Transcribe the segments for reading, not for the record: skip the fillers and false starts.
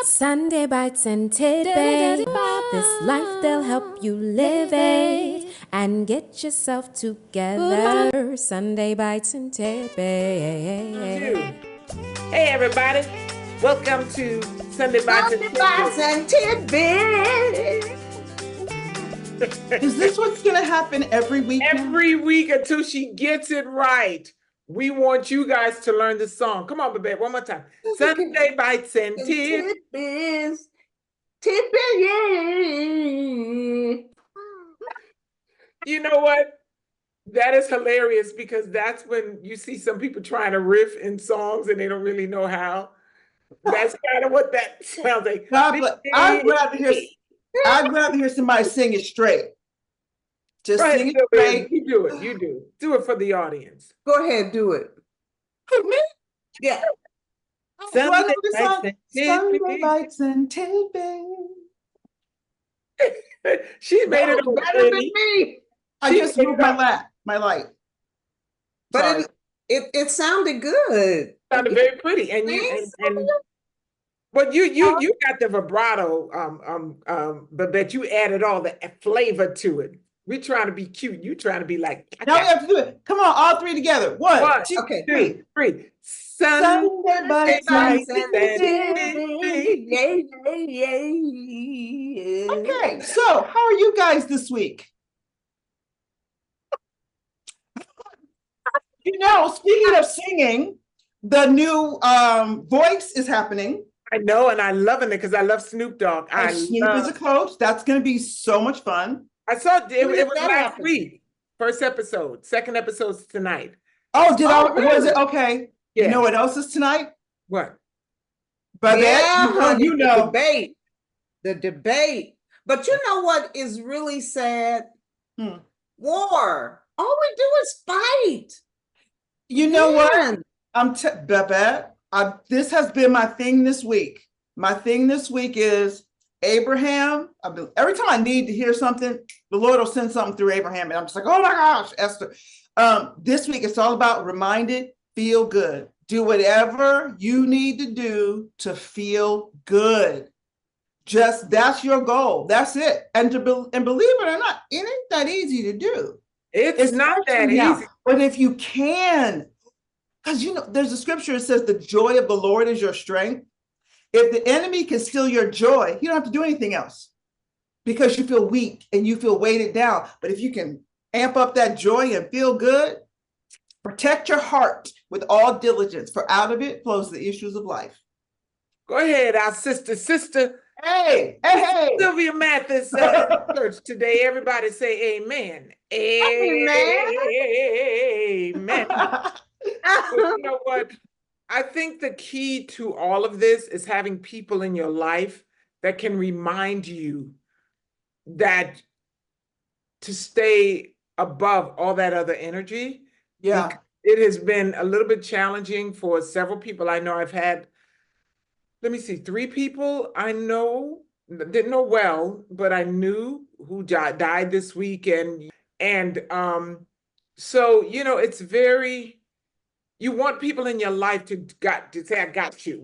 Sunday bites and tidbits. This life they'll help you live it and get yourself together. Sunday bites and tidbits. Hey everybody, welcome to Sunday Bites and Tidbits. Is this what's going to happen every week? Every week until she gets it right. We want you guys to learn the song. Come on, Babette, one more time. Sunday Bites and Tidbits. You know what? That is hilarious because that's when you see some people trying to riff in songs and they don't really know how. That's kind of what that sounds like. I'd rather hear somebody sing it straight. Just sing it straight. You do it. You do it. Do it for the audience. Go ahead, do it. Yeah. Sunday Bites and Tidbits. She made it better than me. I just moved my light. But it sounded good. Sounded very pretty, and but you got the vibrato, but you added all the flavor to it. We're trying to be cute. You trying to be like. Now we have to do it. Come on, all three together. One, two, okay, three. Sunday Bites and Okay, so how are you guys this week? You know, speaking of singing, the new Voice is happening. I know, and I'm loving it because I love Snoop Dogg. Snoop is a coach. That's going to be so much fun. I saw it was last week. First episode. Second episode's tonight. Oh, really? Was it? Okay. Yeah. You know what else is tonight? What? Babette, you know. The debate. But you know what is really sad? War. All we do is fight. You know what? Babette, this has been my thing this week. My thing this week is Abraham. Every time I need to hear something, the Lord will send something through Abraham, and I'm just like, oh my gosh, Esther. This week it's all about reminded, feel good. Do whatever you need to do to feel good. Just that's your goal. That's it. And believe it or not, it ain't that easy to do. It's not that easy. But if you can, because you know, there's a scripture that says the joy of the Lord is your strength. If the enemy can steal your joy, you don't have to do anything else because you feel weak and you feel weighted down. But if you can amp up that joy and feel good, protect your heart with all diligence, for out of it flows the issues of life. Go ahead, our sister. Hey. Silvia Mathis church today. Everybody say amen. Amen. You know what? I think the key to all of this is having people in your life that can remind you that to stay above all that other energy. Yeah. It has been a little bit challenging for several people. I know I've had, let me see, 3 people I know, didn't know well, but I knew who died this week. And so, you know, it's very, you want people in your life to say, I got you.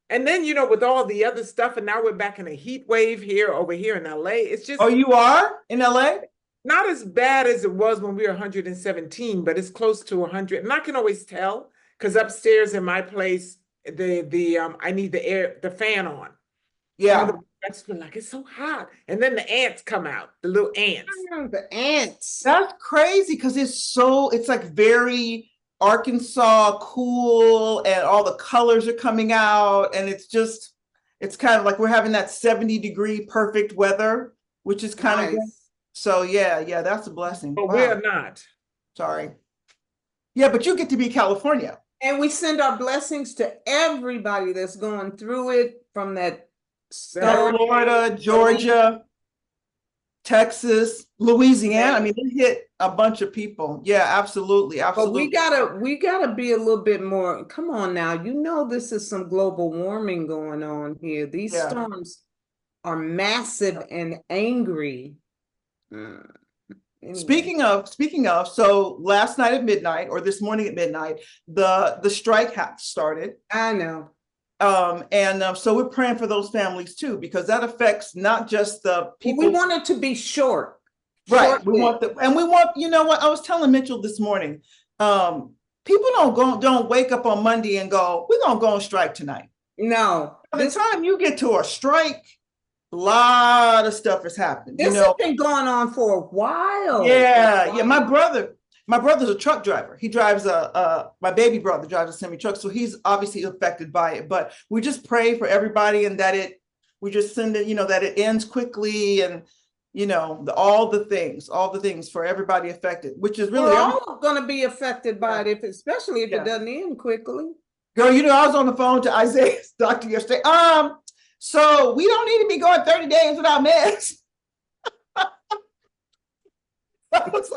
And then, you know, with all the other stuff, and now we're back in a heat wave over here in LA. It's just. Oh, you are in LA? Not as bad as it was when we were 117, but it's close to 100. And I can always tell because upstairs in my place, I need the fan on. Yeah. That's like, it's so hot. And then the ants come out, the little ants. The ants. That's crazy because it's like very Arkansas cool and all the colors are coming out. And it's kind of like we're having that 70-degree perfect weather, which is kind of good. So yeah, that's a blessing. But we're not. Sorry. Yeah, but you get to be California. And we send our blessings to everybody that's going through it, from that Florida, Georgia, Texas, Louisiana. I mean, it hit a bunch of people. Yeah, absolutely. But we gotta be a little bit more. Come on now, you know this is some global warming going on here. These storms are massive and angry. Anyway. Speaking of, so last night at midnight, or this morning at midnight, the strike started. I know. So we're praying for those families too, because that affects not just the people. We want it to be short. Right. We want you know what? I was telling Mitchell this morning, people don't wake up on Monday and go, we're gonna go on strike tonight. No. By the time you get to a strike, a lot of stuff has happened. This has been going on for a while. Yeah. My brother's a truck driver. He drives my baby brother drives a semi truck, so he's obviously affected by it. But we just pray for everybody, and that we just send it, that it ends quickly, and all the things for everybody affected, which is really, we're all going to be affected by it, especially if it doesn't end quickly. Girl, I was on the phone to Isaiah's doctor yesterday. So we don't need to be going 30 days without meds. I was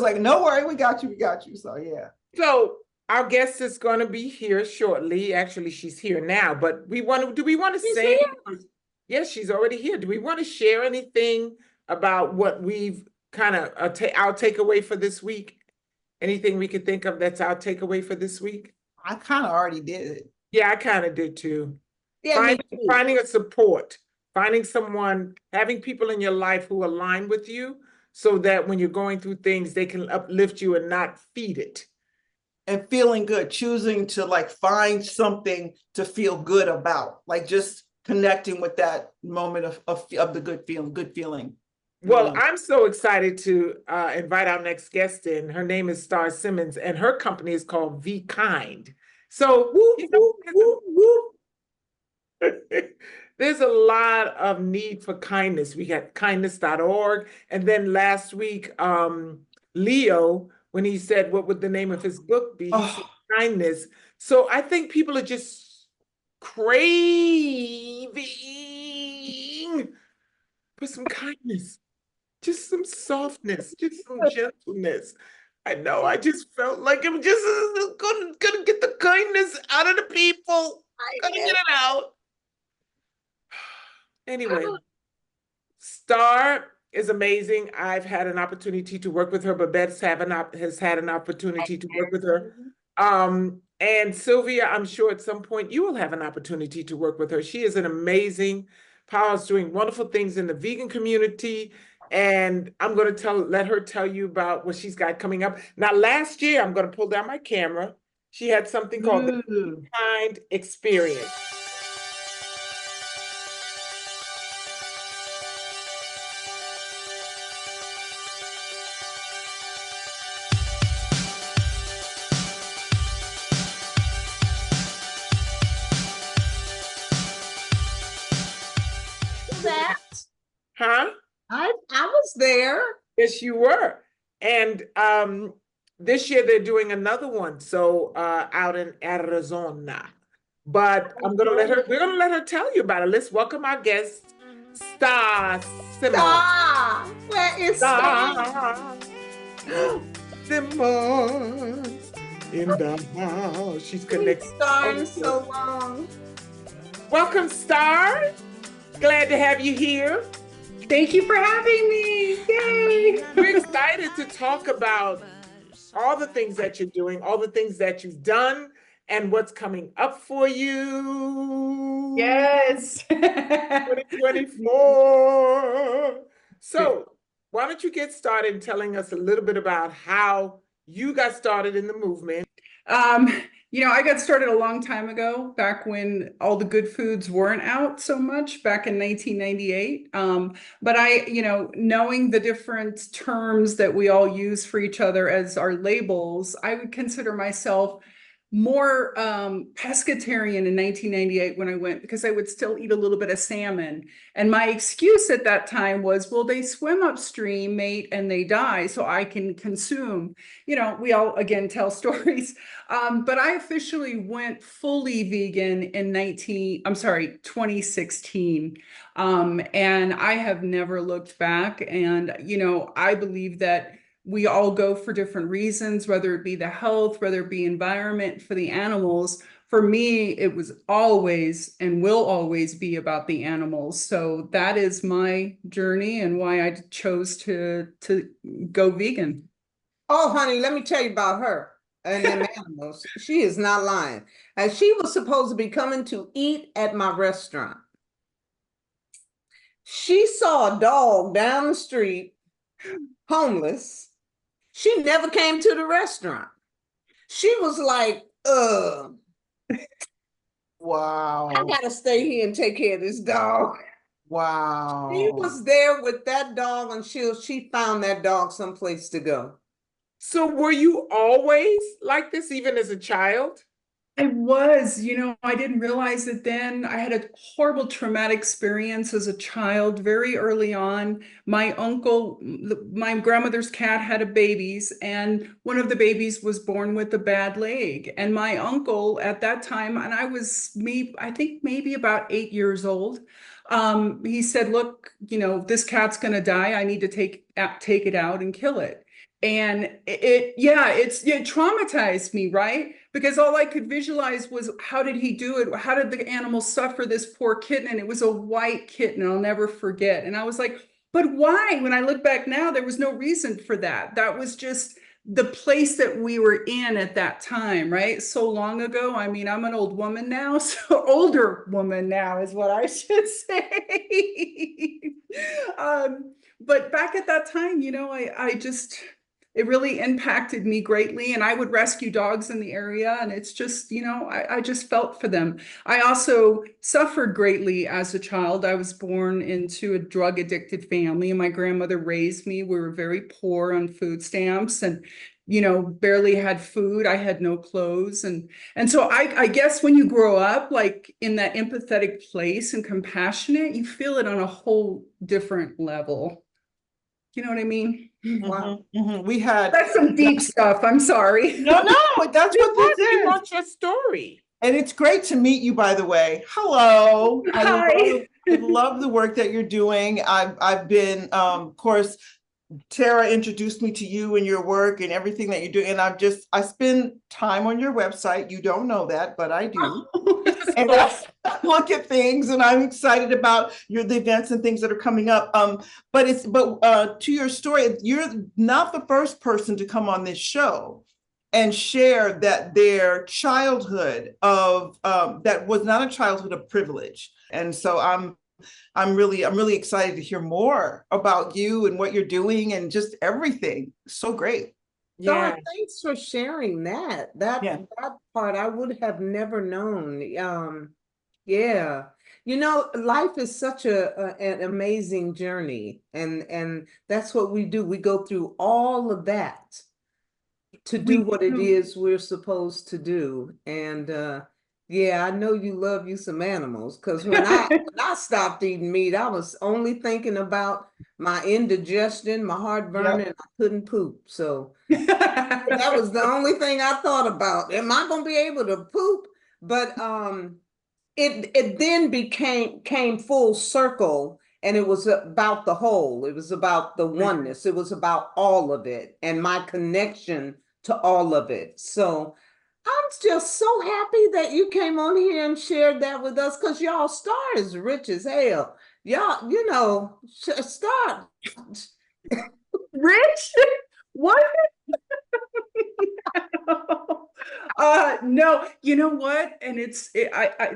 like, no worry, we got you. So yeah. So our guest is going to be here shortly. Actually, she's here now, but do we want to say? Yes, she's already here. Do we want to share anything about what we've kind of our takeaway for this week? Anything we could think of that's our takeaway for this week? I kind of already did it. Yeah, I kind of did too. Yeah, finding a support, finding someone, having people in your life who align with you, so that when you're going through things, they can uplift you and not feed it. And feeling good, choosing to find something to feel good about, just connecting with that moment of the good feeling. Well, I'm so excited to invite our next guest in. Her name is Star Simmons, and her company is called Vkind. So there's a lot of need for kindness. We got kindness.org. And then last week, Leo, when he said, what would the name of his book be? He said kindness. So I think people are just craving for some kindness, just some softness, just some gentleness. I know, I just felt like I'm just gonna get the kindness out of the people. Gonna get it out. Anyway, Star is amazing. I've had an opportunity to work with her. Babette has had an opportunity to work with her. And Silvia, I'm sure at some point you will have an opportunity to work with her. She is an amazing powerhouse doing wonderful things in the vegan community. And I'm going to let her tell you about what she's got coming up. Now, last year, I'm going to pull down my camera. She had something called the Vkind Experience. Huh? I was there. Yes, you were. And this year they're doing another one. So out in Arizona. But we're gonna let her tell you about it. Let's welcome our guest, Star Simmons. Where is Star? Simmons in the house. She's connected. Star so long. Welcome, Star. Glad to have you here. Thank you for having me. Yay! We're excited to talk about all the things that you're doing, all the things that you've done, and what's coming up for you. Yes. 2024. So why don't you get started telling us a little bit about how you got started in the movement? I got started a long time ago, back when all the good foods weren't out so much, back in 1998. But knowing the different terms that we all use for each other as our labels, I would consider myself more pescatarian in 1998 when I went, because I would still eat a little bit of salmon. And my excuse at that time was, well, they swim upstream, mate, and they die, so I can consume. We all, again, tell stories. But I officially went fully vegan in 2016. And I have never looked back. And, I believe that we all go for different reasons, whether it be the health, whether it be environment, for the animals. For me, it was always and will always be about the animals. So that is my journey and why I chose to go vegan. Oh, honey, let me tell you about her. and them animals. She is not lying. And she was supposed to be coming to eat at my restaurant. She saw a dog down the street, homeless. She never came to the restaurant. She was like, Wow. I gotta stay here and take care of this dog. Wow. She was there with that dog until she found that dog someplace to go. So were you always like this, even as a child? I was, I didn't realize it then. I had a horrible traumatic experience as a child very early on. My uncle, my grandmother's cat had babies, and one of the babies was born with a bad leg. And my uncle at that time, and I was I think maybe about 8 years old, he said, look, this cat's going to die. I need to take it out and kill it. And it traumatized me, right? Because all I could visualize was, how did he do it? How did the animal suffer, this poor kitten? And it was a white kitten, I'll never forget. And I was like, but why? When I look back now, there was no reason for that. That was just the place that we were in at that time, right? So long ago. I mean, I'm an old woman now, so older woman now is what I should say. But back at that time, it really impacted me greatly. And I would rescue dogs in the area. And it's just, I just felt for them. I also suffered greatly as a child. I was born into a drug addicted family, and my grandmother raised me. We were very poor on food stamps and, barely had food. I had no clothes. And so I guess when you grow up, like in that empathetic place and compassionate, you feel it on a whole different level. You know what I mean? Wow. We had That's some deep stuff. I'm sorry. no, that's what this You is. want your story. And it's great to meet you, by the way. Hello. Hi. I love the work that you're doing. I've been, of course, Terrah introduced me to you and your work and everything that you do. And I spend time on your website. You don't know that, but I do. And I look at things, and I'm excited about the events and things that are coming up. But to your story, you're not the first person to come on this show and share that their childhood that was not a childhood of privilege. And so I'm really excited to hear more about you and what you're doing and just everything. So great. Yeah. Thanks for sharing that. That part I would have never known. Yeah. Life is such an amazing journey, and that's what we do. We go through all of that to do what it is we're supposed to do. And I know you love you some animals, because when I stopped eating meat, I was only thinking about my indigestion, my heartburn, and I couldn't poop. So that was the only thing I thought about. Am I going to be able to poop? But it then came full circle, and it was about the whole. It was about the oneness. It was about all of it and my connection to all of it. So I'm just so happy that you came on here and shared that with us, because y'all Star is rich as hell. Y'all, Star. Rich? What? No, you know what? And it's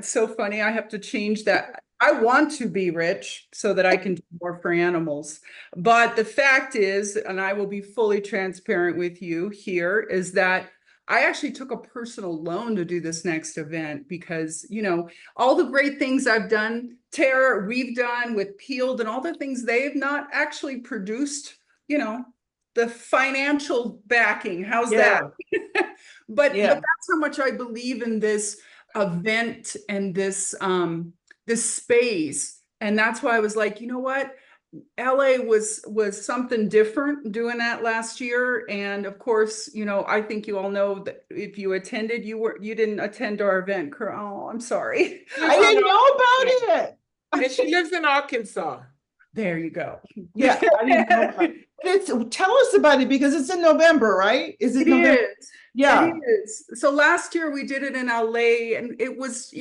so funny. I have to change that. I want to be rich so that I can do more for animals. But the fact is, and I will be fully transparent with you here, is that I actually took a personal loan to do this next event, because, all the great things I've done, Terrah, we've done with Peeled and all the things, they've not actually produced, the financial backing. How's that? But that's how much I believe in this event and this space. And that's why I was like, you know what? LA was something different doing that last year. And of course, I think you all know that if you attended, you didn't attend our event. Oh, I'm sorry. I didn't know about it. And she lives in Arkansas. There you go. Yeah. I didn't know about it. Tell us about it, because it's in November, right? Is it November? Is. Yeah. It is. So last year we did it in LA, and it was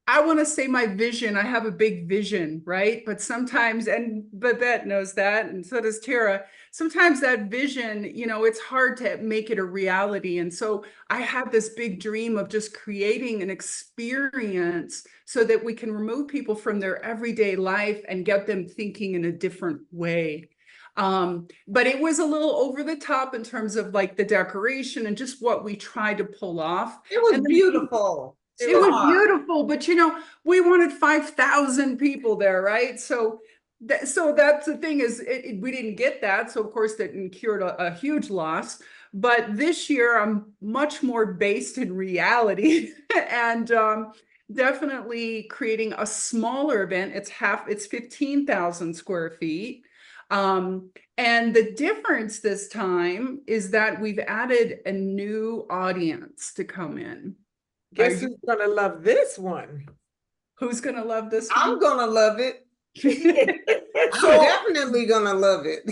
I want to say my vision. I have a big vision, right? But sometimes, and Babette knows that, and so does Terrah. Sometimes that vision, it's hard to make it a reality. And so I have this big dream of just creating an experience so that we can remove people from their everyday life and get them thinking in a different way. But it was a little over the top in terms of like the decoration and just what we tried to pull off. It was beautiful. It was beautiful, but we wanted 5,000 people there, right? So that's the thing is we didn't get that. So of course that incurred a huge loss. But this year I'm much more based in reality and definitely creating a smaller event. It's 15,000 square feet. And the difference this time is that we've added a new audience to come in. Guess who's gonna love this one? Who's gonna love this one? I'm gonna love it. I'm definitely gonna love it.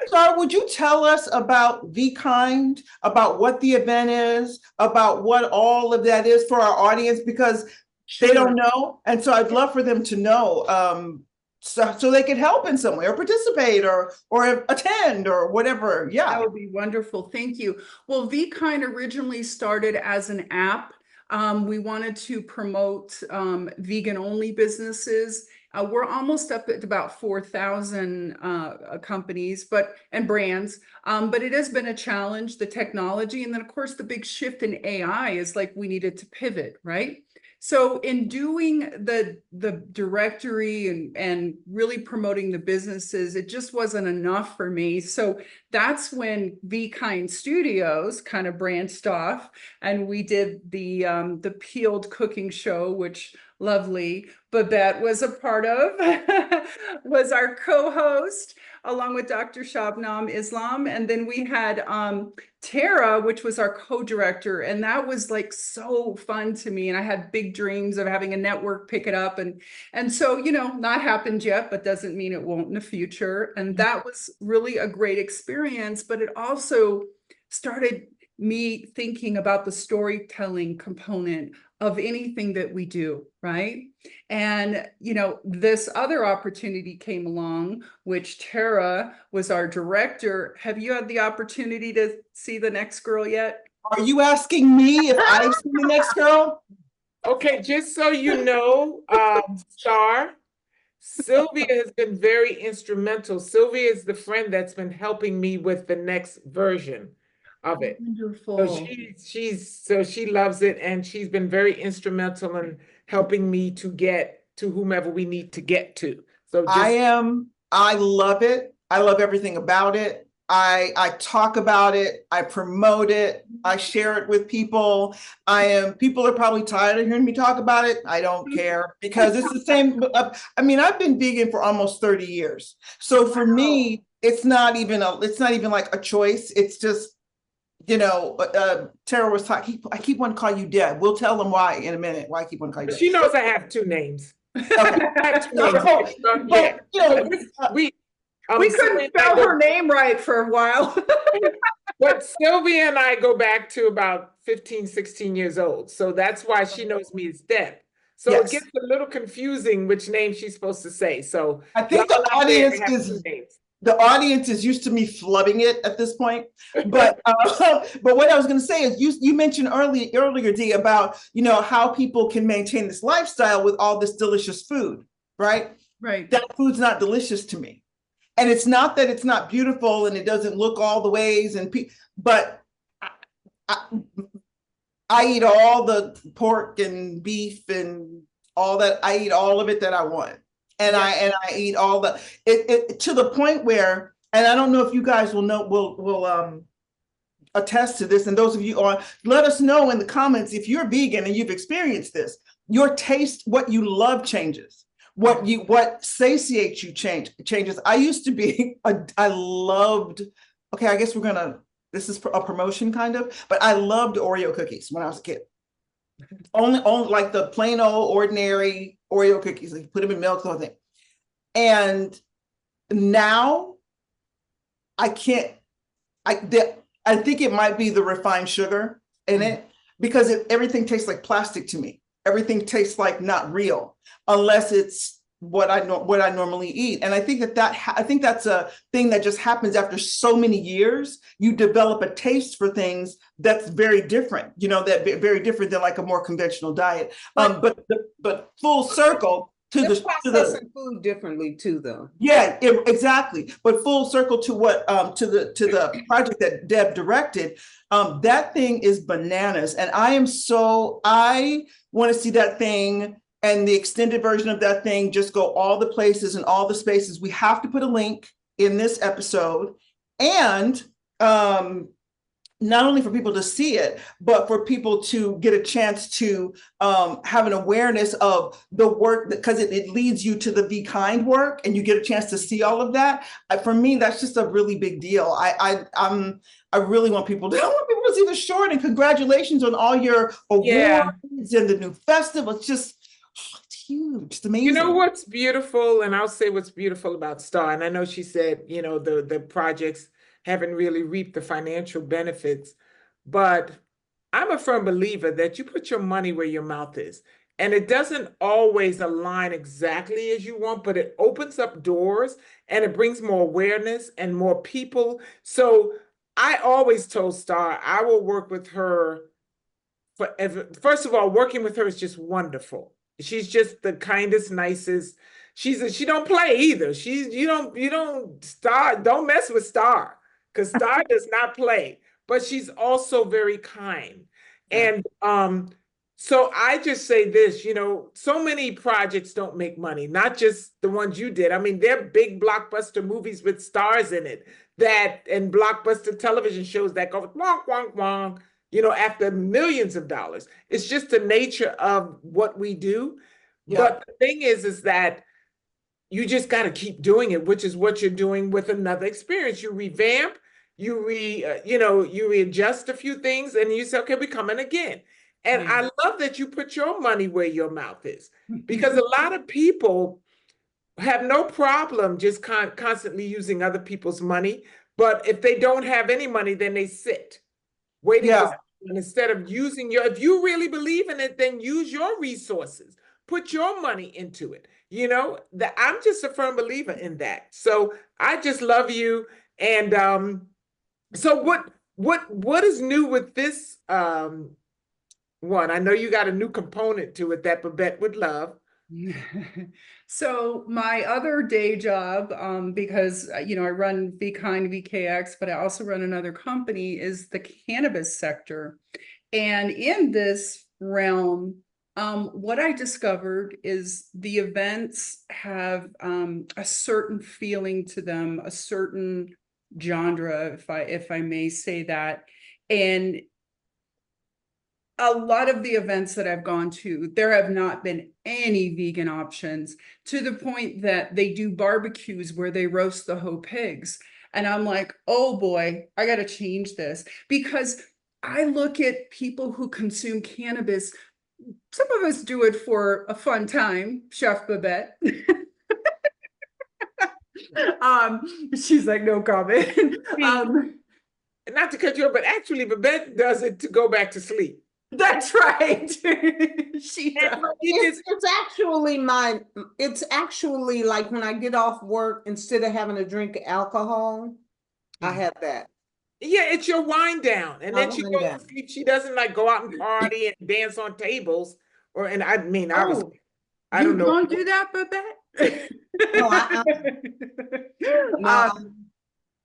So would you tell us about Vkind, about what the event is, about what all of that is for our audience, because they don't know. And so I'd love for them to know, so they could help in some way or participate or attend or whatever. Yeah. That would be wonderful. Thank you. Well, Vkind originally started as an app. We wanted to promote vegan only businesses. We're almost up at about 4,000 companies and brands, but it has been a challenge, the technology. And then of course, the big shift in AI is like we needed to pivot, right? So in doing the directory and really promoting the businesses, it just wasn't enough for me. So that's when Vkind Studios kind of branched off, and we did the Peeled cooking show, which lovely Babette was a part of, was our co-host, along with Dr. Shabnam Islam. And then we had Terrah, which was our co-director. And that was like so fun to me. And I had big dreams of having a network pick it up. And so, not happened yet, but doesn't mean it won't in the future. And that was really a great experience. But it also started me thinking about the storytelling component of anything that we do, right? And, this other opportunity came along, which Terrah was our director. Have you had the opportunity to see The Next Girl yet? Are you asking me if I've seen The Next Girl? Okay, just so you know, Star, Silvia has been very instrumental. Silvia is the friend that's been helping me with the next version of it. Wonderful. So she loves it, and she's been very instrumental in helping me to get to whomever we need to get to. So I love it. I love everything about it. I talk about it. I promote it. I share it with people. People are probably tired of hearing me talk about it. I don't care, because it's the same. I've been vegan for almost 30 years. So for me, it's not even like a choice. It's just, Terrah was talking. I keep wanting to call you Deb. We'll tell them why in a minute. Why I keep wanting to call you Deb. she knows I have two names. Okay. I have two names. We couldn't spell her name right for a while. But Silvia and I go back to about 15, 16 years old. So that's why she knows me as Deb. So Yes. It gets a little confusing which name she's supposed to say. So I think the audience is used to me flubbing it at this point. But what I was going to say is you mentioned earlier, Dee, about how people can maintain this lifestyle with all this delicious food, right? Right. That food's not delicious to me. And it's not that it's not beautiful and it doesn't look all the ways, but I eat all the pork and beef and all that. I eat all of it that I want. And I eat all it to the point where, and I don't know if you guys will attest to this, and those of you let us know in the comments if you're vegan and you've experienced this. Your taste, what you love changes. What satiates you changes. I used to be I loved, okay, I guess this is a promotion kind of, but I loved Oreo cookies when I was a kid. Only like the plain old ordinary Oreo cookies, like put them in milk, the whole thing. And now I can't, I think it might be the refined sugar in it, because everything tastes like plastic to me. everything tastes like not real, unless it's what I normally eat. And I think I think that's a thing that just happens after so many years. You develop a taste for things that's very different, that very different than like a more conventional diet. But full circle to They're the processing food differently too, though. Yeah, exactly. But full circle to what to the project that Deb directed. That thing is bananas, and I want to see that thing and the extended version of that thing just go all the places and all the spaces. We have to put a link in this episode, and not only for people to see it, but for people to get a chance to have an awareness of the work, because it leads you to the Vkind work, and you get a chance to see all of that. For me, that's just a really big deal. I really want people to see the short, and congratulations on all your awards and the new festival. It's huge. It's amazing. You know what's beautiful, and I'll say what's beautiful about Star, and I know she said, the projects haven't really reaped the financial benefits, but I'm a firm believer that you put your money where your mouth is. And it doesn't always align exactly as you want, but it opens up doors and it brings more awareness and more people. So I always told Star, I will work with her forever. First of all, working with her is just wonderful. She's just the kindest, nicest. She don't play either. Don't mess with Star, because Star does not play, but she's also very kind. And so I just say this, so many projects don't make money, not just the ones you did. I mean, they're big blockbuster movies with stars in it and blockbuster television shows that go wonk, wonk, wonk, after millions of dollars. It's just the nature of what we do. Yeah. But the thing is that you just got to keep doing it, which is what you're doing with another experience. You revamp, you readjust a few things, and you say, okay, we're coming again. And I love that you put your money where your mouth is, because a lot of people have no problem just constantly using other people's money. But if they don't have any money, then they sit waiting for someone, instead of using if you really believe in it, then use your resources, put your money into it. I'm just a firm believer in that. So I just love you. And so what is new with this one? I know you got a new component to it that Babette would love. So my other day job, because I run Vkind VKX, but I also run another company, is the cannabis sector. And in this realm, what I discovered is the events have a certain feeling to them, a certain genre, if I may say that. And a lot of the events that I've gone to, there have not been any vegan options, to the point that they do barbecues where they roast the whole pigs. And I'm like, oh boy, I got to change this, because I look at people who consume cannabis. Some of us do it for a fun time, Chef Babette. She's like, no comment. Not to cut you off, but actually Babette does it to go back to sleep. That's right. She does. It's actually like when I get off work, instead of having a drink of alcohol, I have that. Yeah, it's your wind down. And then she goes to sleep. She doesn't like go out and party and dance on tables. I don't know. You don't do that, Babette? No,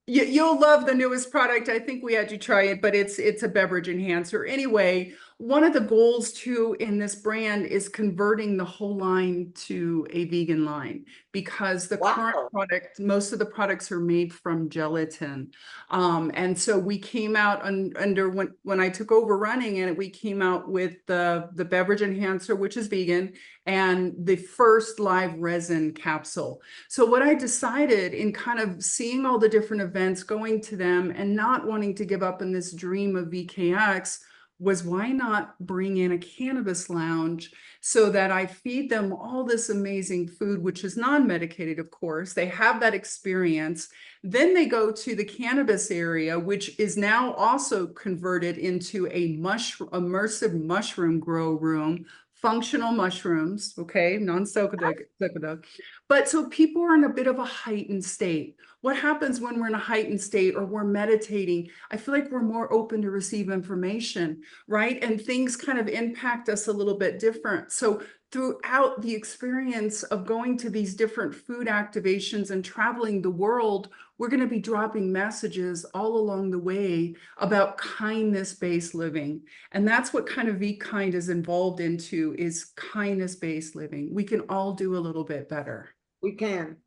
You'll love the newest product. I think we had you try it, but it's a beverage enhancer. Anyway, one of the goals too in this brand is converting the whole line to a vegan line, because the current product, most of the products are made from gelatin. And so we came out under when I took over running it, we came out with the beverage enhancer, which is vegan, and the first live resin capsule. So what I decided, in kind of seeing all the different events, going to them and not wanting to give up on this dream of VKX, was why not bring in a cannabis lounge so that I feed them all this amazing food, which is non-medicated, of course. They have that experience. Then they go to the cannabis area, which is now also converted into a immersive mushroom grow room, functional mushrooms, okay, non-psychedelic. But so people are in a bit of a heightened state. What happens when we're in a heightened state or we're meditating? I feel like we're more open to receive information, right? And things kind of impact us a little bit different. So throughout the experience of going to these different food activations and traveling the world, we're going to be dropping messages all along the way about kindness-based living. And that's what kind of Vkind is involved into, is kindness-based living. We can all do a little bit better. We can.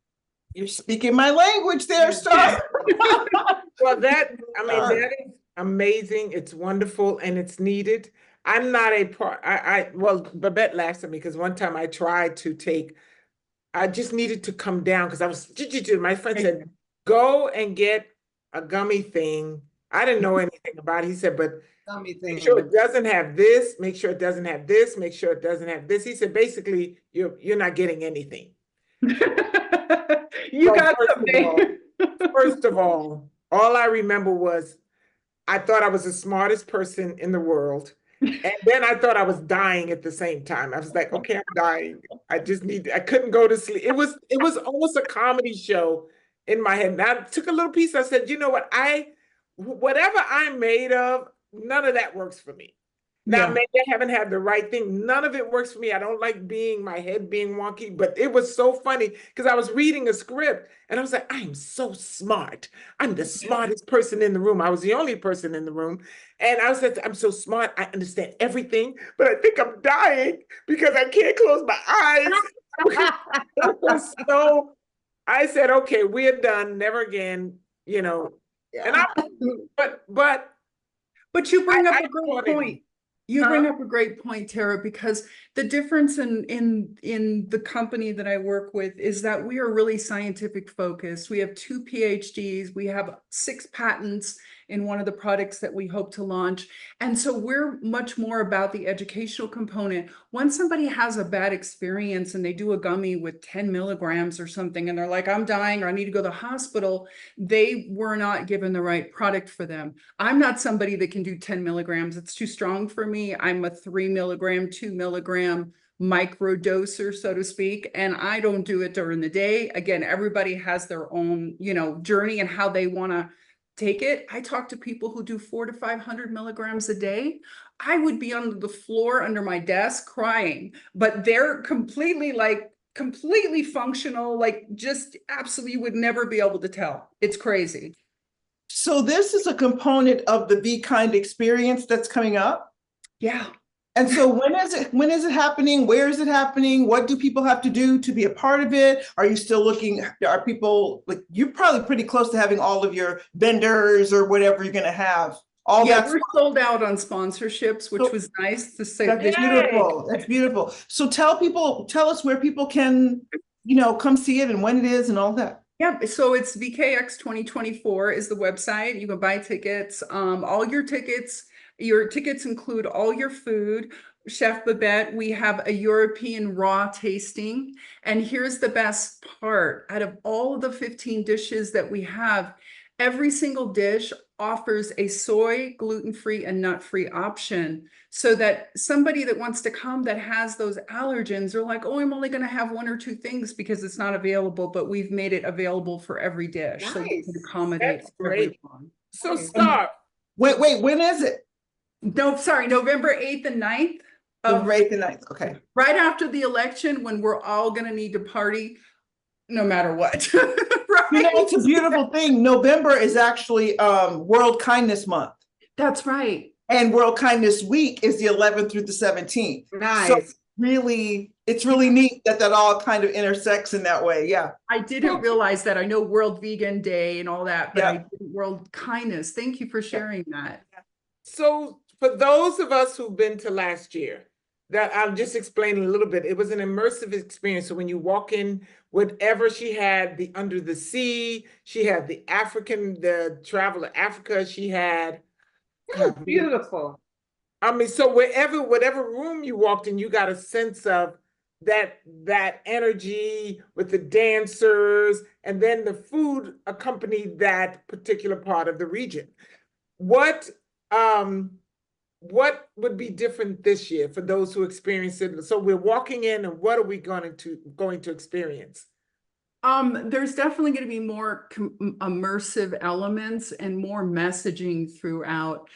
You're speaking my language there, Star. Well, that is amazing. It's wonderful and it's needed. I'm not a part. Well, Babette laughs at me because one time I tried to take. I just needed to come down because I was. My friend said, "Go and get a gummy thing." I didn't know anything about it. He said, "But Gummy thing. make sure it doesn't have this. Make sure it doesn't have this. Make sure it doesn't have this." He said, basically, you're not getting anything. You So got something. First of all I remember was I thought I was the smartest person in the world. And then I thought I was dying at the same time. I was like, okay, I'm dying. I couldn't go to sleep. It was almost a comedy show in my head. And I took a little piece. I said, you know what? Whatever I'm made of, none of that works for me. Now, maybe I haven't had the right thing. None of it works for me. I don't like my head being wonky, but it was so funny because I was reading a script and I was like, I am so smart. I'm the smartest person in the room. I was the only person in the room. And I was like, I'm so smart. I understand everything, but I think I'm dying because I can't close my eyes. So I said, okay, we're done. Never again, And But you bring up a great point. You bring up a great point, Terrah, because the difference in the company that I work with is that we are really scientific focused. We have 2 PhDs, we have 6 patents in one of the products that we hope to launch. And so we're much more about the educational component. When somebody has a bad experience and they do a gummy with 10 milligrams or something, and they're like, I'm dying or I need to go to the hospital, they were not given the right product for them. I'm not somebody that can do 10 milligrams. It's too strong for me. I'm a 3 milligram, 2 milligram micro doser, so to speak, and I don't do it during the day. Again, everybody has their own, journey and how they want to take it. I talk to people who do 400 to 500 milligrams a day. I would be on the floor under my desk crying, but they're completely functional, just absolutely, you would never be able to tell. It's crazy. So this is a component of the Vkind experience that's coming up? Yeah. And so when is it happening? Where is it happening? What do people have to do to be a part of it? Are you still looking, are people, you're probably pretty close to having all of your vendors or whatever you're going to have. We're sold out on sponsorships, which was nice to say. That's beautiful. That's beautiful. So tell us where people can, come see it and when it is and all that. Yeah, so it's VKX 2024 is the website. You can buy tickets. All your tickets include all your food. Chef Babette, we have a European raw tasting. And here's the best part. Out of all of the 15 dishes that we have, every single dish offers a soy, gluten-free, and nut-free option so that somebody that wants to come that has those allergens are like, oh, I'm only going to have 1 or 2 things because it's not available, but we've made it available for every dish. Nice. So we can accommodate everyone. So Star. Wait, when is it? No, sorry, November 8th and 9th. November 8th and 9th, okay. Right after the election, when we're all going to need to party, no matter what. Right? It's a beautiful thing. November is actually World Kindness Month. That's right. And World Kindness Week is the 11th through the 17th. Nice. So it's really neat that all kind of intersects in that way. Yeah. I didn't realize that. I know World Vegan Day and all that, but I didn't World Kindness. Thank you for sharing that. So for those of us who've been to last year, that I'll just explain a little bit. It was an immersive experience. So when you walk in, whatever she had, the under the sea, she had the travel to Africa, she had. Beautiful. So whatever room you walked in, you got a sense of that energy with the dancers, and then the food accompanied that particular part of the region. What what would be different this year for those who experience it? So we're walking in, and what are we going to experience? There's definitely going to be more immersive elements and more messaging throughout.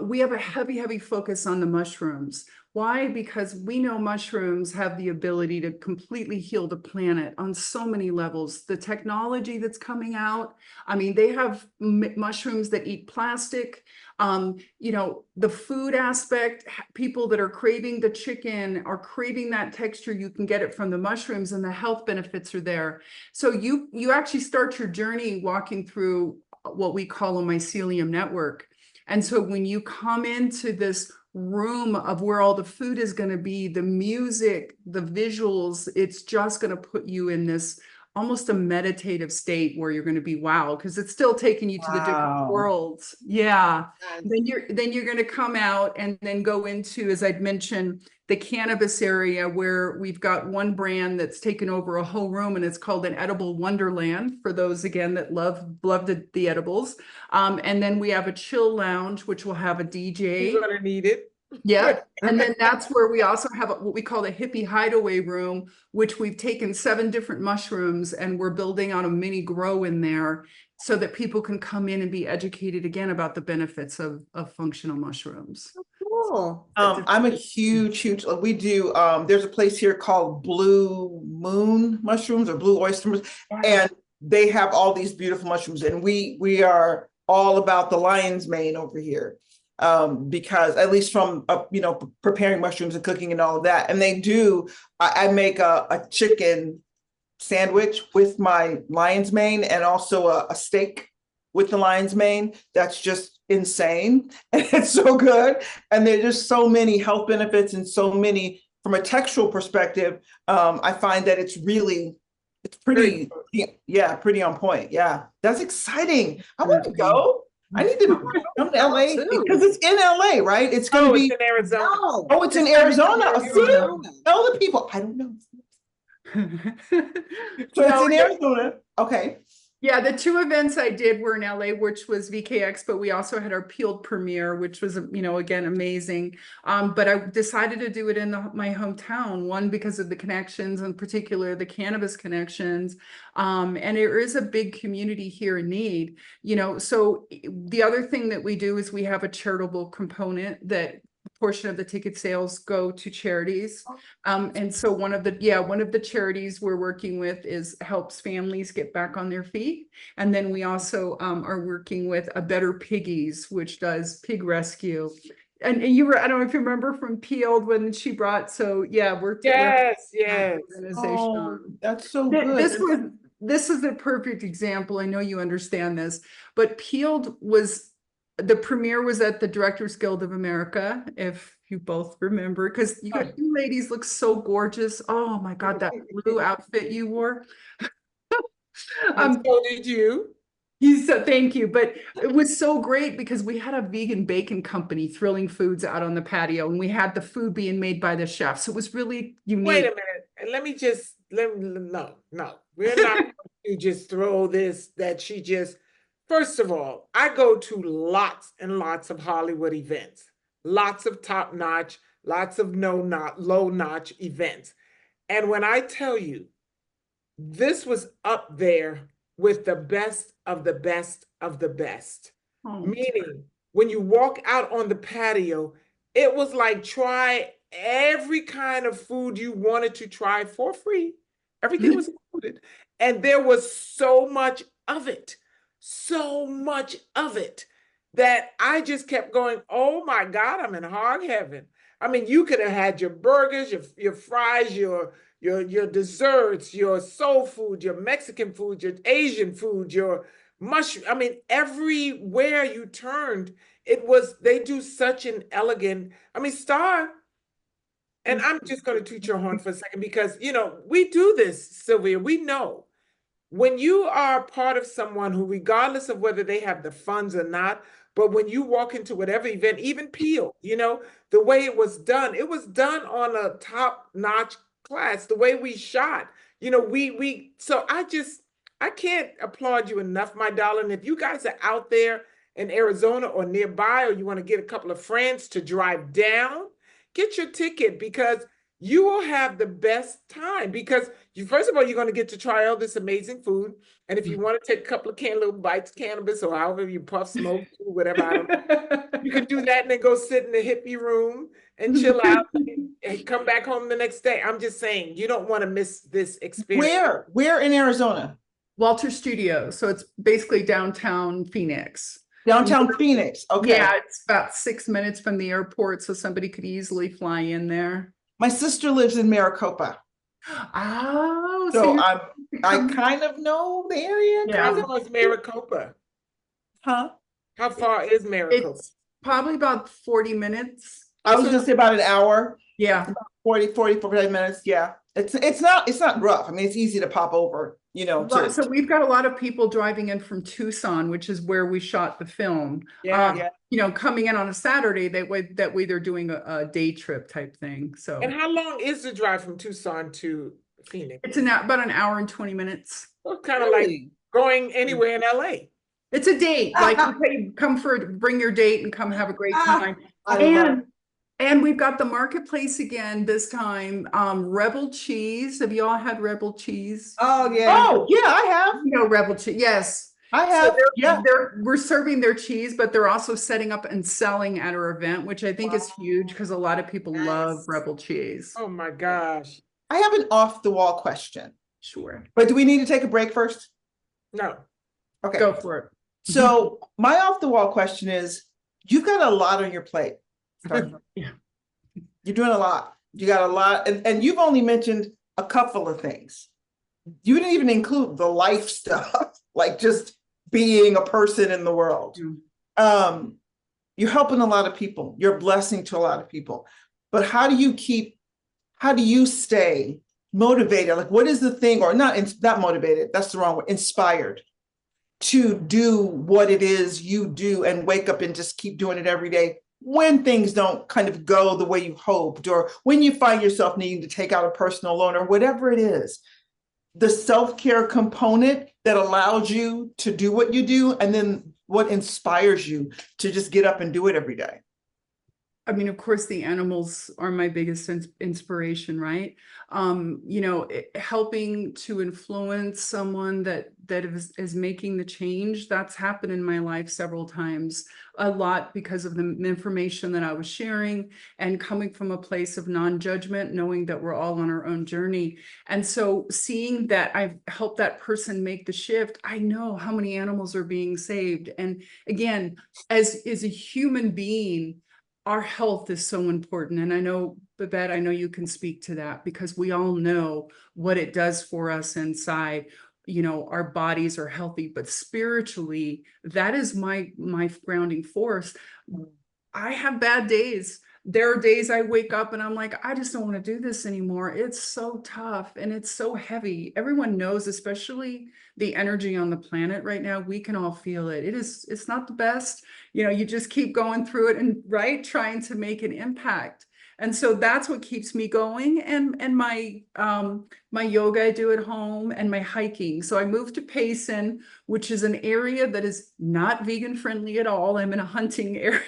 We have a heavy focus on the mushrooms. Why? Because we know mushrooms have the ability to completely heal the planet on so many levels. The technology that's coming out, I mean, they have mushrooms that eat plastic. You know, the food aspect, people that are craving the chicken are craving that texture. You can get it from the mushrooms, and the health benefits are there. So you actually start your journey walking through what we call a mycelium network. And so when you come into this room of where all the food is going to be, the music, the visuals, it's just going to put you in this almost a meditative state where you're going to be wow, because it's still taking you to the different worlds. Yeah. Then you're going to come out and then go into, as I'd mentioned, the cannabis area, where we've got one brand that's taken over a whole room, and it's called an edible wonderland for those, again, that love the edibles. And then we have a chill lounge, which will have a DJ. You're going to need it. Yeah. And then that's where we also have what we call the hippie hideaway room, which we've taken 7 different mushrooms and we're building out a mini grow in there so that people can come in and be educated again about the benefits of functional mushrooms. Cool. I'm a huge, we do, there's a place here called Blue Moon mushrooms or Blue Oysters, and they have all these beautiful mushrooms, and we are all about the lion's mane over here. Because at least from, preparing mushrooms and cooking and all of that. And they do, I make a chicken sandwich with my lion's mane, and also a steak with the lion's mane. That's just insane. And it's so good. And there's just so many health benefits, and so many, from a textual perspective, I find that it's pretty on point. Yeah, that's exciting. I want to go. I need to come to LA because it's in LA, right? It's going to be in Arizona. Oh, it's in Arizona. Tell the people. I don't know. So it's in Arizona. Okay. Yeah, the 2 events I did were in LA, which was VKX, but we also had our Peeled premiere, which was, again, amazing. But I decided to do it in my hometown, one, because of the connections, in particular, the cannabis connections. And there is a big community here in need, so the other thing that we do is we have a charitable component that portion of the ticket sales go to charities. And so one of the charities we're working with helps families get back on their feet. And then we also are working with A Better Piggies, which does pig rescue. And you were, I don't know if you remember from Peeled when she brought, we're yes. Oh, that's so good. This is a perfect example. I know you understand this, but Peeled the premiere was at the Directors Guild of America, if you both remember, because you ladies look so gorgeous. Oh my God, that blue outfit you wore. So did you. Thank you. But it was so great because we had a vegan bacon company, Thrilling Foods, out on the patio, and we had the food being made by the chefs. It was really unique. Wait a minute. And no. We're not going to just throw this, that she just. First of all, I go to lots and lots of Hollywood events, lots of top-notch, lots of low-notch events. And when I tell you, this was up there with the best of the best of the best. Meaning, when you walk out on the patio, it was like try every kind of food you wanted to try for free. Everything was included. And there was so much of it. So much of it that I just kept going, oh my God, I'm in hog heaven. I mean, you could have had your burgers, your fries, your desserts, your soul food, your Mexican food, your Asian food, your mushroom. I mean, everywhere you turned, they do such an elegant, Star, and I'm just going to toot your horn for a second because, we do this, Silvia, we know. When you are part of someone who, regardless of whether they have the funds or not, but when you walk into whatever event, even Peel, the way it was done on a top-notch class, the way we shot, so I can't applaud you enough, my darling. If you guys are out there in Arizona or nearby, or you want to get a couple of friends to drive down, get your ticket, because you will have the best time. Because you, first of all, you're going to get to try all this amazing food. And if you want to take a couple of little bites of cannabis, or however you puff, smoke, whatever, I don't know, you can do that and then go sit in the hippie room and chill out and come back home the next day. I'm just saying, you don't want to miss this experience. Where in Arizona? Walter Studios. So it's basically downtown Phoenix. Downtown Phoenix. Okay. Yeah, it's about 6 minutes from the airport, so somebody could easily fly in there. My sister lives in Maricopa. Oh, So I kind of know the area. How far is Maricopa? Huh? How far is Maricopa? It's probably about 40 minutes. I was gonna say about an hour. Yeah. 45 minutes. Yeah. It's not rough. I mean, it's easy to pop over, you know. So we've got a lot of people driving in from Tucson, which is where we shot the film. Yeah. You know, coming in on a Saturday, that way they're doing a day trip type thing. So And how long is the drive from Tucson to Phoenix? it's about an hour and 20 minutes. Well, kind of like going anywhere in LA. It's a date. Like you bring your date and come have a great time. And we've got the marketplace again this time. Rebel cheese. Have you all had Rebel cheese? Oh yeah. Oh yeah, I have. You know Rebel cheese. Yes. I have. We're serving their cheese, but they're also setting up and selling at our event, which I think is huge because a lot of people love Rebel cheese. Oh my gosh. I have an off the wall question. Sure. But do we need to take a break first? No. Okay. Go for it. So my off the wall question is, you've got a lot on your plate. Yeah. You're doing a lot. You got a lot. And you've only mentioned a couple of things. You didn't even include the life stuff, like just being a person in the world. You're helping a lot of people. You're a blessing to a lot of people. But how do you stay motivated? Like, what is the thing, or not motivated, that's the wrong word, inspired to do what it is you do and wake up and just keep doing it every day when things don't kind of go the way you hoped, or when you find yourself needing to take out a personal loan or whatever it is? The self-care component that allows you to do what you do, and then what inspires you to just get up and do it every day. I mean, of course, the animals are my biggest inspiration, right? You know, helping to influence someone that is making the change. That's happened in my life several times, a lot because of the information that I was sharing and coming from a place of non-judgment, knowing that we're all on our own journey. And so seeing that I've helped that person make the shift, I know how many animals are being saved. And again, as a human being, our health is so important. And I know, Babette, I know you can speak to that, because we all know what it does for us inside. You know, our bodies are healthy, but spiritually, that is my grounding force. I have bad days. There are days I wake up and I'm like, I just don't want to do this anymore. It's so tough and it's so heavy. Everyone knows, especially the energy on the planet right now, we can all feel it. It's not the best. You know, you just keep going through it and trying to make an impact. And so that's what keeps me going. And my yoga I do at home, and my hiking. So I moved to Payson, which is an area that is not vegan friendly at all. I'm in a hunting area.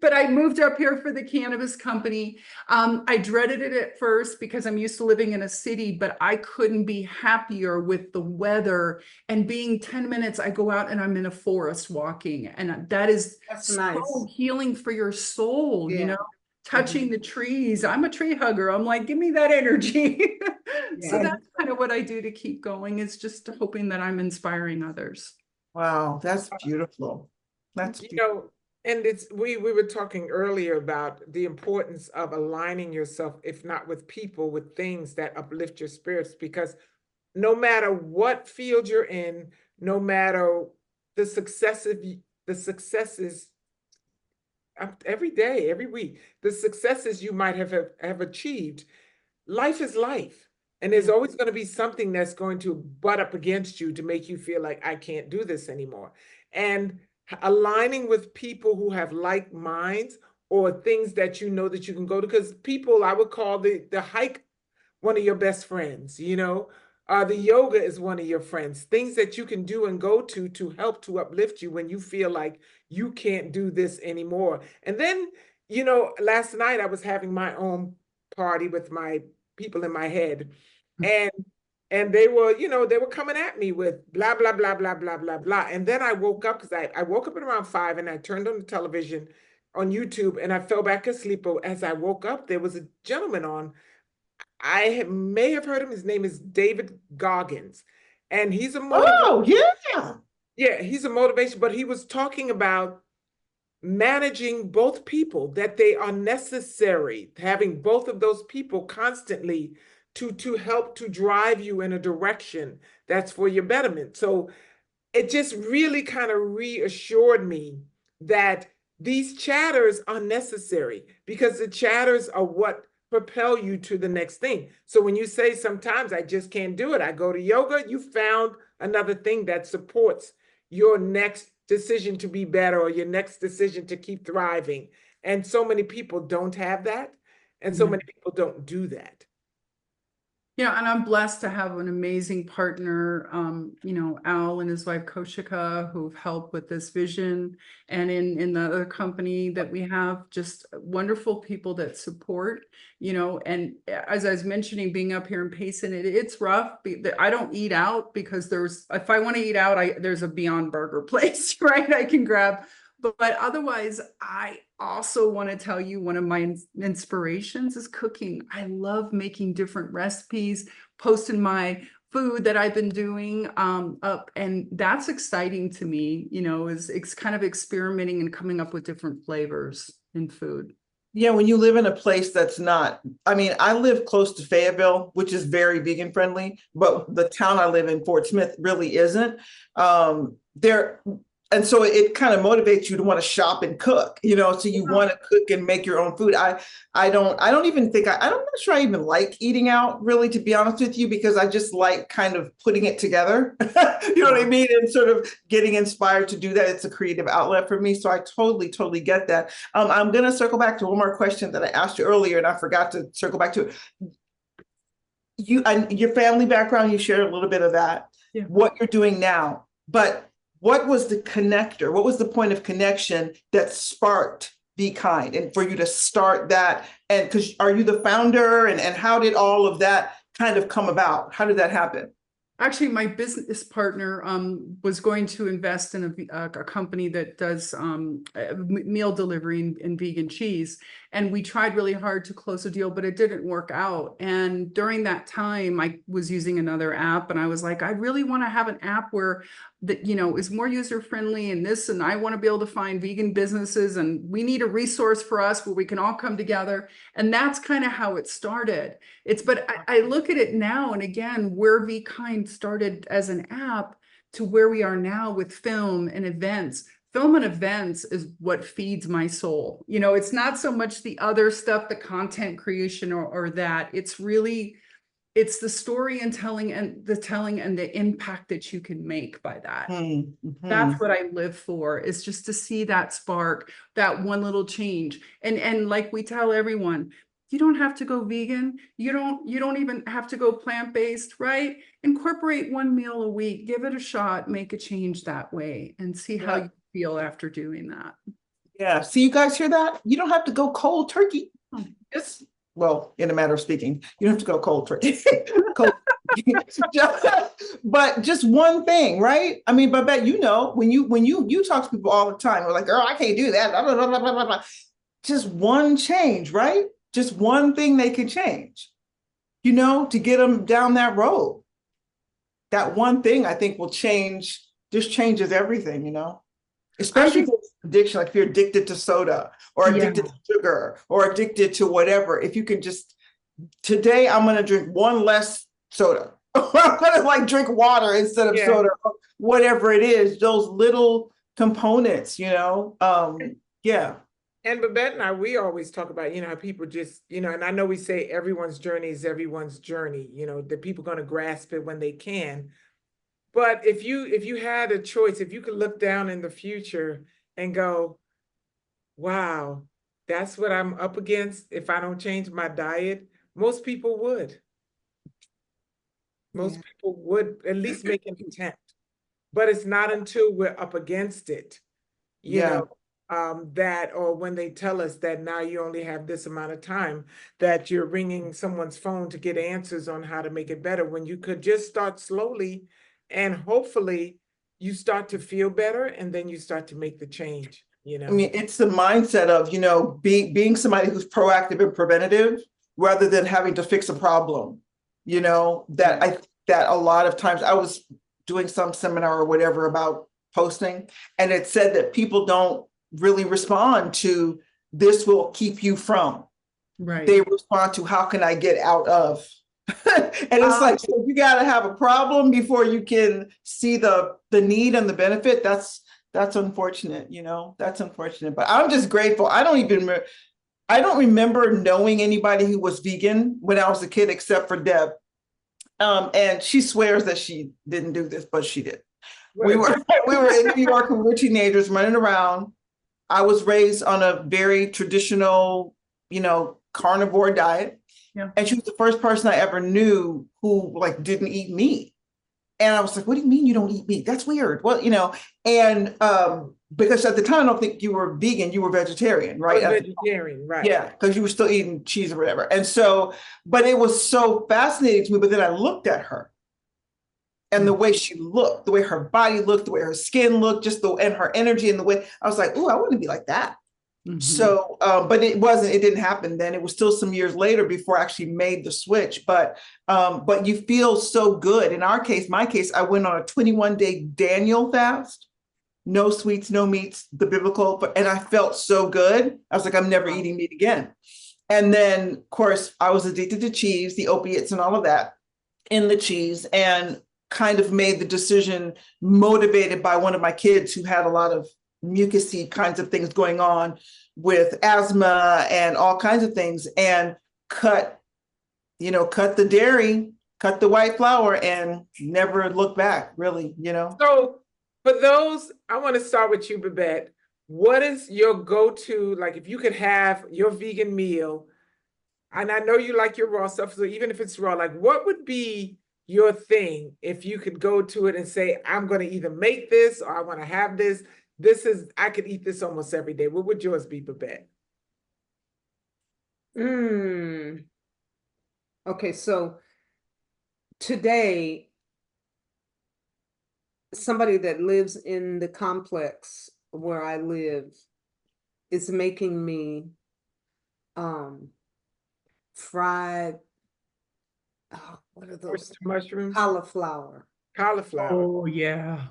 But I moved up here for the cannabis company. I dreaded it at first because I'm used to living in a city, but I couldn't be happier with the weather and being 10 minutes. I go out and I'm in a forest walking, and that's so nice. Healing for your soul, Yeah. you know, touching the trees. I'm a tree hugger. I'm like, give me that energy. So that's kind of what I do to keep going, is just hoping that I'm inspiring others. Wow, that's beautiful. That's beautiful. You know, and we were talking earlier about the importance of aligning yourself, if not with people, with things that uplift your spirits, because no matter what field you're in, no matter the successes every day, every week, the successes you might have achieved, life is life. And there's always going to be something that's going to butt up against you to make you feel like, I can't do this anymore. And aligning with people who have like minds, or things that you know that you can go to, because people, I would call the hike one of your best friends, you know, The yoga is one of your friends, things that you can do and go to help to uplift you when you feel like you can't do this anymore. And then, last night I was having my own party with my people in my head, and they were, they were coming at me with blah, blah, blah, blah, blah, blah, blah. And then I woke up because I woke up at around 5 and I turned on the television on YouTube and I fell back asleep. But as I woke up, there was a gentleman on. May have heard him. His name is David Goggins, and he's a Oh, yeah. Yeah, he's a motivation, but he was talking about managing both people, that they are necessary, having both of those people constantly to help to drive you in a direction that's for your betterment. So it just really kind of reassured me that these chatters are necessary, because the chatters are what propel you to the next thing. So when you say sometimes I just can't do it, I go to yoga, you found another thing that supports your next decision to be better or your next decision to keep thriving. And so many people don't have that. And so many people don't do that. Yeah, and I'm blessed to have an amazing partner, Al and his wife Koshika, who've helped with this vision. And in the other company that we have, just wonderful people that support, and as I was mentioning, being up here in Payson, it's rough. I don't eat out because if I want to eat out, there's a Beyond Burger place, right? I can grab. But otherwise, I also want to tell you one of my inspirations is cooking. I love making different recipes, posting my food that I've been doing up. And that's exciting to me, is it's kind of experimenting and coming up with different flavors in food. Yeah, when you live in a place that's not, I live close to Fayetteville, which is very vegan friendly, but the town I live in, Fort Smith, really isn't. And so it kind of motivates you to want to shop and cook, so you want to cook and make your own food. I'm not sure I even like eating out, really, to be honest with you, because I just like kind of putting it together, you know what I mean? And sort of getting inspired to do that. It's a creative outlet for me. So I totally, totally get that. I'm going to circle back to one more question that I asked you earlier, and I forgot to circle back to it. You and your family background, you shared a little bit of that, what you're doing now, but what was the connector? What was the point of connection that sparked Vkind, and for you to start that? And because are you the founder, and how did all of that kind of come about? How did that happen? Actually, my business partner was going to invest in a company that does meal delivery and vegan cheese. And we tried really hard to close a deal, but it didn't work out. And during that time, I was using another app, and I was like, I really want to have an app where that, is more user friendly and this, and I want to be able to find vegan businesses, and we need a resource for us where we can all come together. And that's kind of how it started. But I look at it now, and again, where Vkind started as an app to where we are now with film and events. Film and events is what feeds my soul. It's not so much the other stuff, the content creation or that. It's the story and telling and the impact that you can make by that. Mm-hmm. That's what I live for, is just to see that spark, that one little change. And like we tell everyone, you don't have to go vegan. You don't even have to go plant-based, right? Incorporate one meal a week, give it a shot, make a change that way, and see how you feel after doing that. Yeah. See, you guys hear that? You don't have to go cold turkey. Well, in a matter of speaking, you don't have to go cold turkey. But just one thing, right? Babette, when you talk to people all the time, we're like, girl, I can't do that. Blah, blah, blah, blah, blah, blah. Just one change, right? Just one thing they can change, to get them down that road. That one thing I think will change, just changes everything, especially if it's addiction, like if you're addicted to soda or addicted to sugar or addicted to whatever. If you can just, today I'm going to drink one less soda. I'm going to drink water instead of soda, whatever it is, those little components, And Babette and I, we always talk about, how people just, and I know we say everyone's journey is everyone's journey, that people are going to grasp it when they can. But if you had a choice, if you could look down in the future and go, wow, that's what I'm up against if I don't change my diet, most people would. Most people would at least make an attempt, but it's not until we're up against it, you know, that, or when they tell us that now you only have this amount of time, that you're ringing someone's phone to get answers on how to make it better, when you could just start slowly, and hopefully you start to feel better, and then you start to make the change, you know. I mean, it's the mindset of, you know, being somebody who's proactive and preventative rather than having to fix a problem, you know, that a lot of times I was doing some seminar or whatever about posting, and it said that people don't really respond to this will keep you from. Right. They respond to how can I get out of? And it's like, so you got to have a problem before you can see the need and the benefit. That's unfortunate, you know, that's unfortunate, but I'm just grateful. I don't remember knowing anybody who was vegan when I was a kid, except for Deb. And she swears that she didn't do this, but she did. We were in New York, we were teenagers running around. I was raised on a very traditional, you know, carnivore diet. Yeah. And she was the first person I ever knew who like didn't eat meat. And I was like, what do you mean you don't eat meat? That's weird. Well, you know, and because at the time, I don't think you were vegan, you were vegetarian, right? Vegetarian, right. Yeah, because you were still eating cheese or whatever. And so, but it was so fascinating to me. But then I looked at her and the way she looked, the way her body looked, the way her skin looked, and her energy and the way, I was like, oh, I want to be like that. Mm-hmm. So, but it didn't happen then. It was still some years later before I actually made the switch. But you feel so good. In my case, I went on a 21-day Daniel fast, no sweets, no meats, the biblical, and I felt so good. I was like, I'm never eating meat again. And then, of course, I was addicted to cheese, the opiates and all of that in the cheese, and kind of made the decision motivated by one of my kids who had a lot of mucusy kinds of things going on with asthma and all kinds of things, and cut the dairy, cut the white flour, and never look back, really, you know. So for those, I want to start with you, Babette. What is your go-to, like if you could have your vegan meal, and I know you like your raw stuff, so even if it's raw, like what would be your thing if you could go to it and say, I'm going to either make this or I want to have this. I could eat this almost every day. What would yours be, Babette? Okay, so today, somebody that lives in the complex where I live is making me fried, what are those? Mushrooms? Cauliflower. Oh, yeah.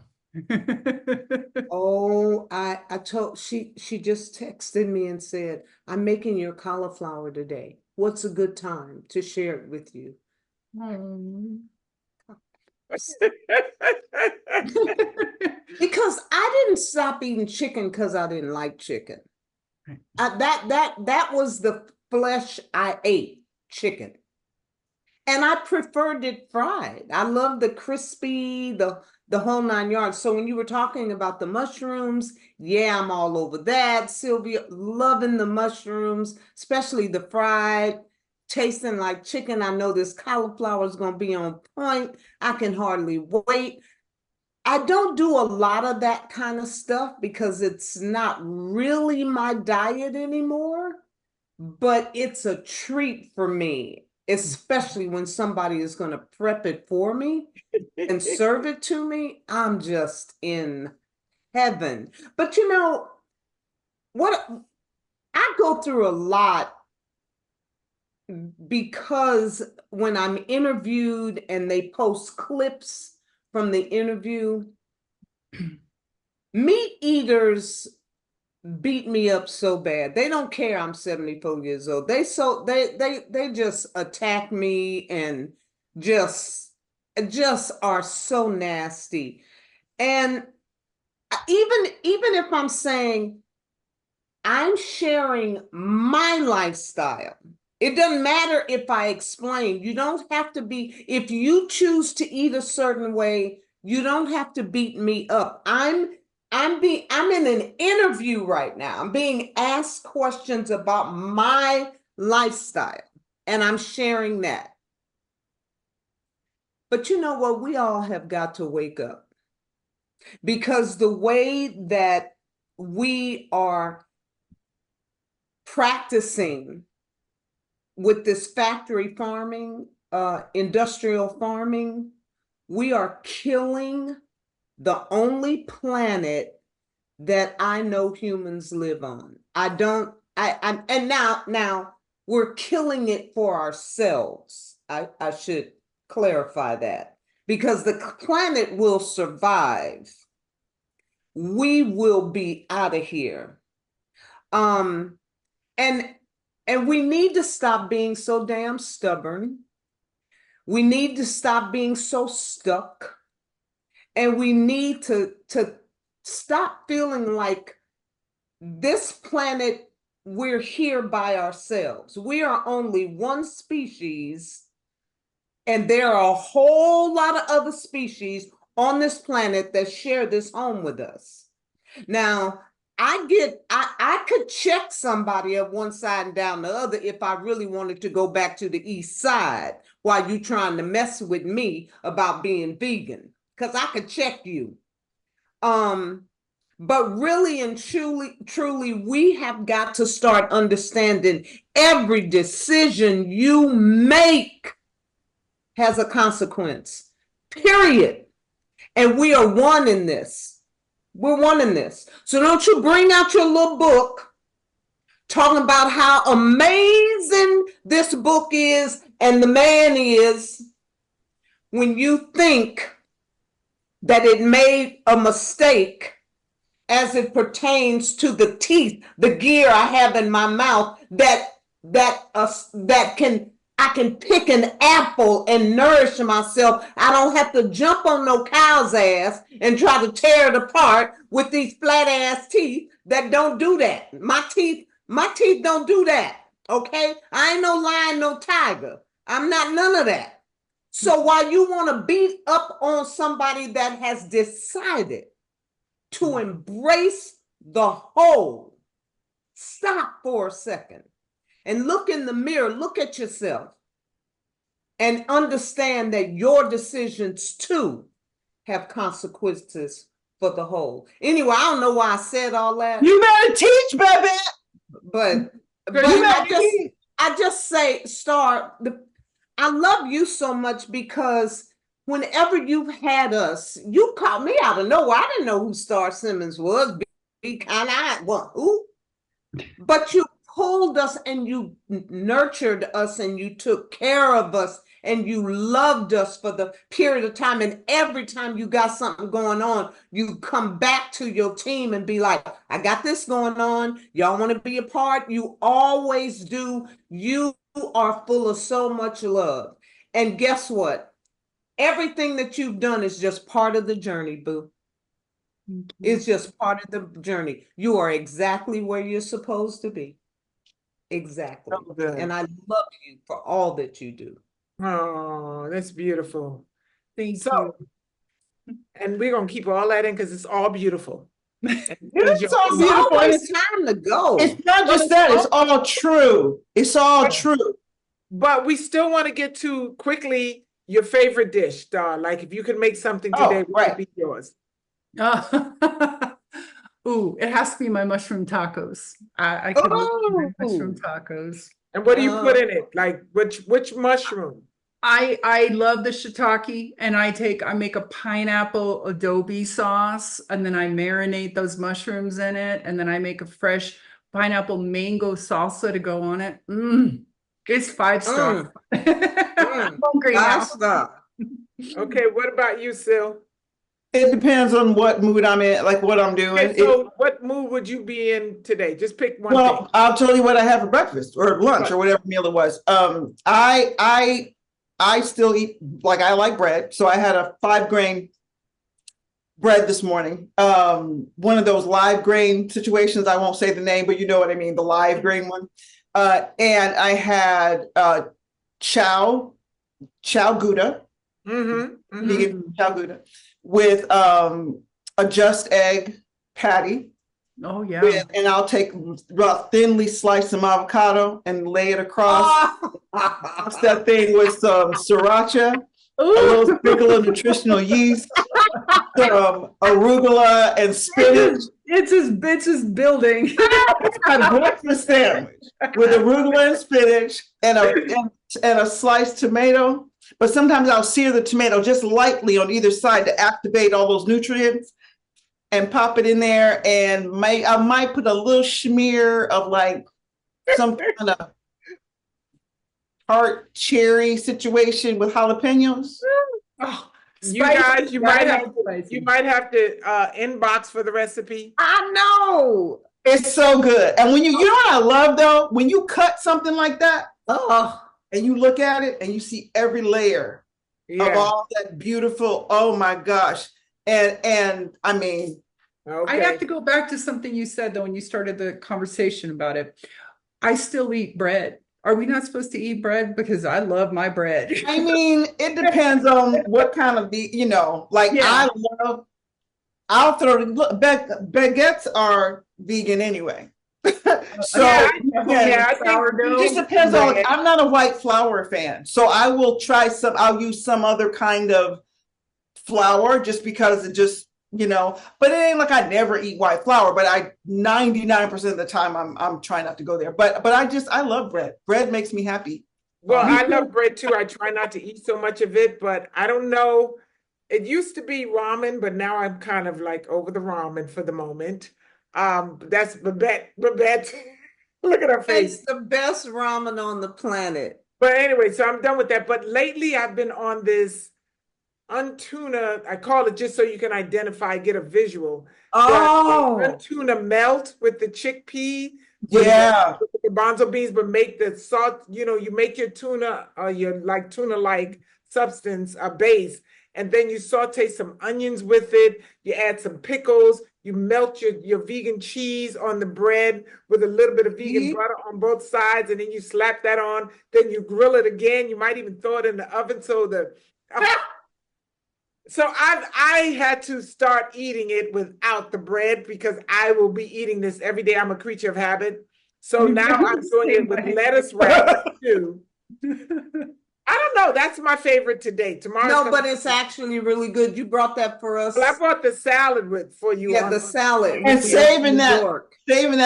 Oh, I told, she just texted me and said, I'm making your cauliflower today. What's a good time to share it with you? Because I didn't stop eating chicken because I didn't like chicken. That was the flesh I ate, chicken. And I preferred it fried. I love the crispy, the whole 9 yards. So when you were talking about the mushrooms, yeah, I'm all over that. Silvia, loving the mushrooms, especially the fried, tasting like chicken. I know this cauliflower is going to be on point. I can hardly wait. I don't do a lot of that kind of stuff because it's not really my diet anymore, but it's a treat for me. Especially when somebody is going to prep it for me and serve it to me, I'm just in heaven. But you know, what I go through a lot because when I'm interviewed and they post clips from the interview, meat eaters beat me up so bad. They don't care I'm 74 years old. They just attack me and just are so nasty. And even if I'm saying I'm sharing my lifestyle, it doesn't matter if I explain. You don't have to be, if you choose to eat a certain way, you don't have to beat me up. I'm in an interview right now. I'm being asked questions about my lifestyle, and I'm sharing that. But you know what? We all have got to wake up, because the way that we are practicing with this factory farming, industrial farming, we are killing the only planet that I know humans live on. And now we're killing it for ourselves. I should clarify that, because the planet will survive. We will be out of here. And we need to stop being so damn stubborn. We need to stop being so stuck. And we need to stop feeling like this planet, we're here by ourselves. We are only one species, and there are a whole lot of other species on this planet that share this home with us. Now, I could check somebody up one side and down the other if I really wanted to go back to the east side while you trying to mess with me about being vegan, because I could check you. But really and truly, we have got to start understanding every decision you make has a consequence, period. And we are one in this. We're one in this. So don't you bring out your little book talking about how amazing this book is and the man is, when you think that it made a mistake as it pertains to the teeth, the gear I have in my mouth I can pick an apple and nourish myself. I don't have to jump on no cow's ass and try to tear it apart with these flat ass teeth that don't do that. My teeth don't do that. Okay? I ain't no lion, no tiger. I'm not none of that. So while you want to beat up on somebody that has decided to embrace the whole, stop for a second and look in the mirror, look at yourself, and understand that your decisions too have consequences for the whole. Anyway, I don't know why I said all that. You better teach, baby. But I just say, Star, I love you so much, because whenever you've had us, you caught me out of nowhere. I didn't know who Star Simmons was. Who? But you pulled us and you nurtured us and you took care of us and you loved us for the period of time. And every time you got something going on, you come back to your team and be like, I got this going on. Y'all want to be a part? You always do. You are full of so much love. And guess what? Everything that you've done is just part of the journey, boo. It's just part of the journey. You are exactly where you're supposed to be. Exactly. And I love you for all that you do. Oh, that's beautiful. Thank you. And we're going to keep all that in because it's all beautiful. It's all beautiful. It's time to go. It's not just that, it's all true. It's all true. But we still want to get to quickly your favorite dish, Star. Like if you could make something today, what would be yours? Ooh, it has to be my mushroom tacos. I can make mushroom tacos. And what do you put in it? Like which mushroom? I love the shiitake, and I make a pineapple adobe sauce, and then I marinate those mushrooms in it, and then I make a fresh pineapple mango salsa to go on it. It's 5-star. I'm hungry now. Okay, what about you, Sil? It depends on what mood I'm in, like what I'm doing. Okay, so what mood would you be in today? Just pick one thing. I'll tell you what I have for breakfast or lunch or whatever meal it was. I still eat, like I like bread. So I had a 5-grain bread this morning. One of those live grain situations. I won't say the name, but you know what I mean, the live grain one. And I had chow Gouda. Vegan chow Gouda. With a just egg patty. Oh yeah. And I'll take thinly slice some avocado and lay it across. That thing with some sriracha a little sprinkle of nutritional yeast, some arugula and spinach. It's his building. It's my breakfast sandwich with arugula and spinach and a sliced tomato. But sometimes I'll sear the tomato just lightly on either side to activate all those nutrients and pop it in there. And I might put a little smear of like some kind of tart cherry situation with jalapenos. Oh, You guys, you might have to inbox for the recipe. I know. It's so good. And when you know what I love though? When you cut something like that, and you look at it and you see every layer of all that beautiful, oh my gosh. And I mean, I have to go back to something you said though when you started the conversation about it. I still eat bread. Are we not supposed to eat bread? Because I love my bread. I mean, it depends on what kind of I'll throw baguettes are vegan anyway. So it just depends on, I'm not a white flour fan. So I will I'll use some other kind of flour just because it just, but it ain't like I never eat white flour, but 99% of the time I'm trying not to go there. But I love bread. Bread makes me happy. Well, I love bread too. I try not to eat so much of it, but I don't know. It used to be ramen, but now I'm kind of like over the ramen for the moment. That's Babette. Look at her face. It's the best ramen on the planet. But anyway, so I'm done with that. But lately I've been on this untuna, I call it just so you can get a visual. Untuna melt with the chickpea. With the garbanzo beans, but make the salt, you make your tuna, your like tuna-like substance, a base, and then you saute some onions with it. You add some pickles. You melt your vegan cheese on the bread with a little bit of vegan butter on both sides, and then you slap that on. Then you grill it again. You might even throw it in the oven So I had to start eating it without the bread because I will be eating this every day. I'm a creature of habit. So now I'm doing it with lettuce wrap too. I don't know. That's my favorite today. Tomorrow. No, but it's actually really good. You brought that for us. Well, I brought the salad for you. Yeah, the salad. And saving that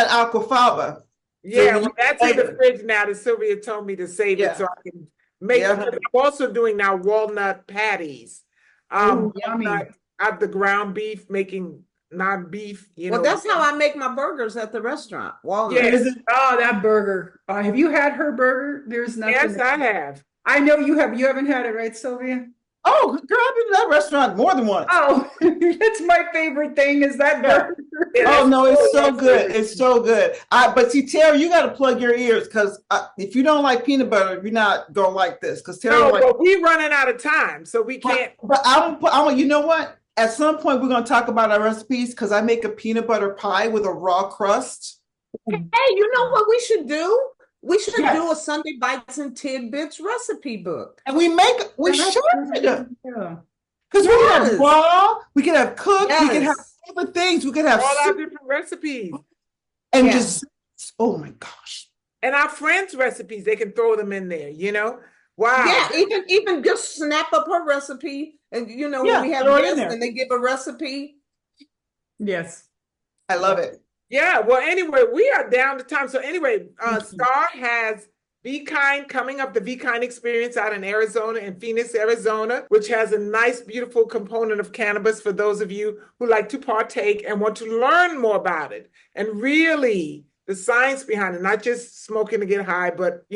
alfalfa. Yeah, well, that's in the fridge now that Silvia told me to save it so I can make it. I'm also doing now walnut patties. Walnut out of the ground beef, making non-beef. Well, that's how I make my burgers at the restaurant. Walnut. Yes. Oh, that burger. Have you had her burger? There's nothing. Yes, I have. I know you have. You haven't had it, right, Silvia? Oh, girl, I've been to that restaurant more than once. Oh, that's my favorite thing is that burger. Oh, no, it's so good. It's so good. But see, Terrah, you got to plug your ears because if you don't like peanut butter, you're not going to like this. Because Terrah, but we're running out of time, so we can't. But you know what? At some point, we're going to talk about our recipes because I make a peanut butter pie with a raw crust. Hey, you know what we should do? We should do a Sunday Bites and Tidbits recipe book. And we should. Yeah. Because we can have raw, we can have cooked, we can have other things. We can have all our different recipes. And just, oh my gosh. And our friends' recipes, they can throw them in there, Wow. Yeah, even just snap up her recipe. And, when we have guests and they give a recipe. Yes. I love it. Yeah, well, anyway, we are down to time. So anyway, Star has Vkind coming up, the Vkind experience out in Arizona, in Phoenix, Arizona, which has a nice, beautiful component of cannabis for those of you who like to partake and want to learn more about it. And really, the science behind it, not just smoking to get high, but,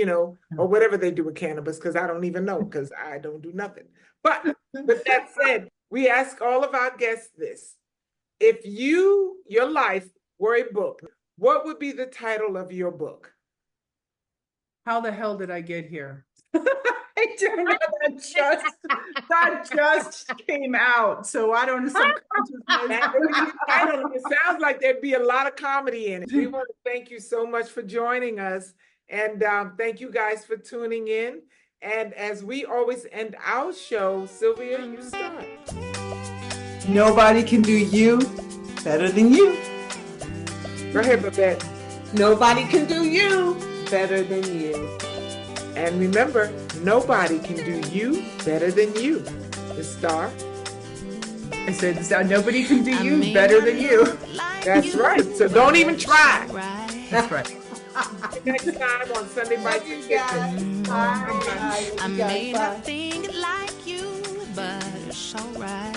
or whatever they do with cannabis, because I don't even know, because I don't do nothing. But with that said, we ask all of our guests this. If your life were a book, what would be the title of your book? How the hell did I get here? I don't know. That just came out. So I don't know. It sounds like there'd be a lot of comedy in it. We want to thank you so much for joining us. And thank you guys for tuning in. And as we always end our show, Silvia, you start. Nobody can do you better than you. Go ahead, Babette. Nobody can do you better than you. And remember, nobody can do you better than you. Miss Star. I said, nobody can do you better than you. That's right. So don't even try. That's right. Next time on Sunday Bites You Tidbits. guys. Bye. I may not think like you, but it's alright.